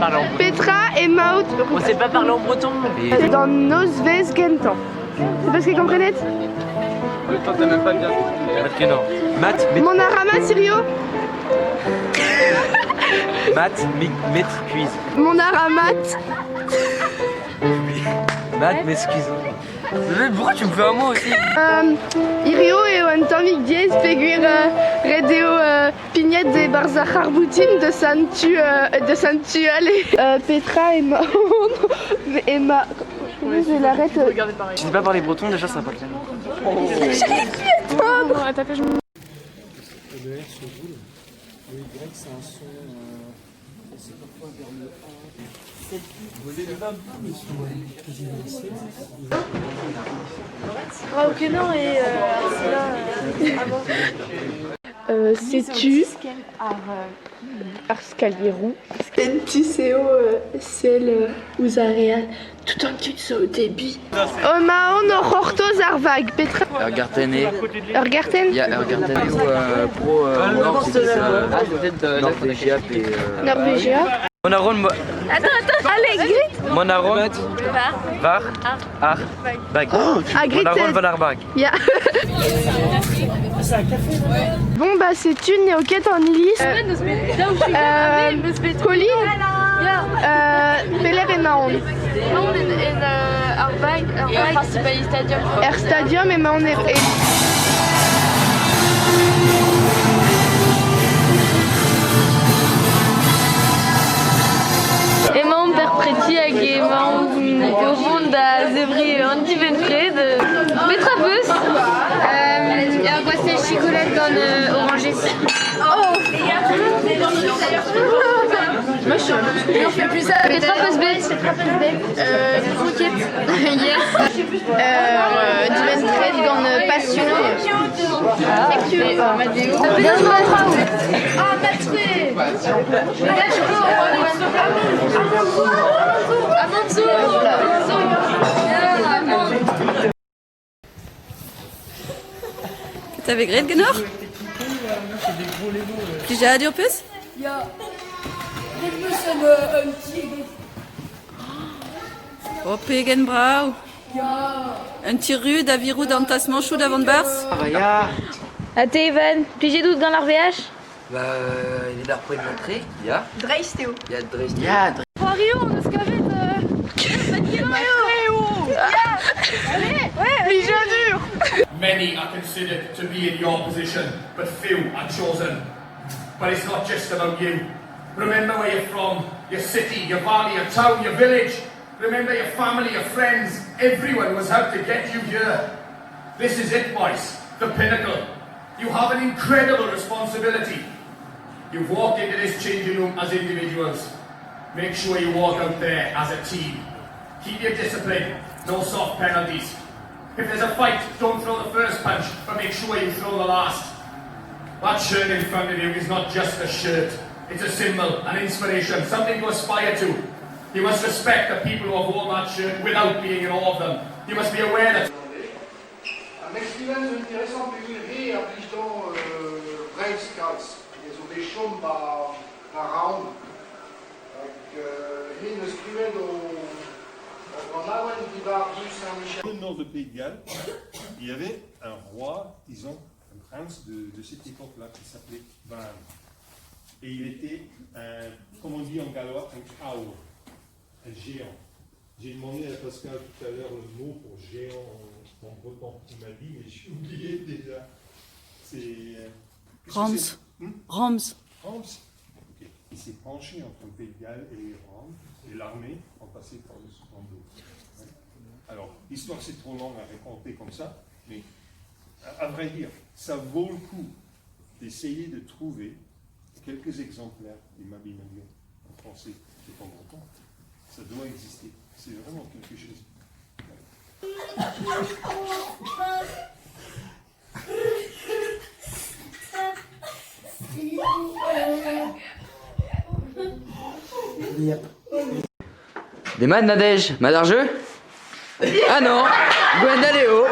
parler en breton. Petra et Maud. On sait pas parler en breton. Dans nos Vesgentan. C'est parce qu'ils comprennent? Toi t'as même pas bien. Math, Mon arama Sirio. Math, m'excuse. Mon aramat. Math, m'excuse. Pourquoi tu me fais un mot aussi? Irio et Wantamik Diez Peguir Redeo Pignette des Barzacharboutin de Santu allez. Petra et Maud. Et ma. Je l'arrête. Tu sais pas parler breton déjà, ça va pas le faire. Le R se roule, le Y c'est un son, c'est parfois vers le A. Raukenan et avant. Sais-tu Arscalierou Pentiseo Cel Ouzarea tout un petit saut au débit. Omaon Hortos Arvag Petra Ergarten. Ergarten Il y a Ergarten ou pro Nord, c'est Norvégia et Norvégia. Monaron. Attends, allez, grit. Monaron. Var. Ar. Bag. Ah, grit. Monaron van Arbag. Yeah. Bon bah c'est une néoquette en Illis. Colline. Peller et Naon. Air Stadium et Maon et... Emaon perpreti hag emaon gevont da zevri Andy Venfred. Petra Beus. Un boisson chocolat dans le orangé. Oh. Moi je suis. On fait plus ça. Petra Beus. Croquette. Yes. Du Venfred dans Passion. Amadeo. Ah, Matré. T'avais gret genor? Plija dur peus? Ja. Dit moest een tigre. O pegen brau. Ja. Un petit rud a virou dans tas manchou d'avant de bars? Ah bah ya. A te Evan, plige dout gant ar VH? Bah il est d'arpouille de l'entrée. Ya. Dreist Théo. Il y a Dresd. Ya. Mario, on eus kavet... Many are considered to be in your position, but few are chosen. But it's not just about you. Remember where you're from, your city, your valley, your town, your village. Remember your family, your friends. Everyone was out to get you here. This is it, boys. The pinnacle. You have an incredible responsibility. You've walked into this changing room as individuals. Make sure you walk out there as a team. Keep your discipline. No soft penalties. If there's a fight, don't throw the first punch, but make sure you throw the last. That shirt in front of you is not just a shirt. It's a symbol, an inspiration, something to aspire to. You must respect the people who have worn that shirt without being in awe of them. You must be aware that... Am experiență interesant pe mine aplici dans Brave Scouts. Ils ont des chambres par round. Ils ne scrivaient Au nord de Pays de Galles, il y avait un roi, disons, un prince de cette époque-là qui s'appelait Van. Et il était, comme on dit en gallois, un kaur, un géant. J'ai demandé à Pascal tout à l'heure le mot pour géant en breton. Il m'a dit, mais j'ai oublié déjà. C'est. Rams. Rams. Rams. Okay. Il s'est penché entre le Pays de Galles et les Rams, et l'armée en passait par le Soutando. Alors, l'histoire c'est trop long à raconter comme ça, mais à vrai dire, ça vaut le coup d'essayer de trouver quelques exemplaires du Mabinogion en français de temps en temps. Ça doit exister. C'est vraiment quelque chose. Des maths, Nadège. Maths d'argeux. Ah non. Gwendaleo.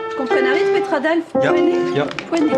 Je comprends rien de Petra Radolf, Ja, poignet. ja. Poignet.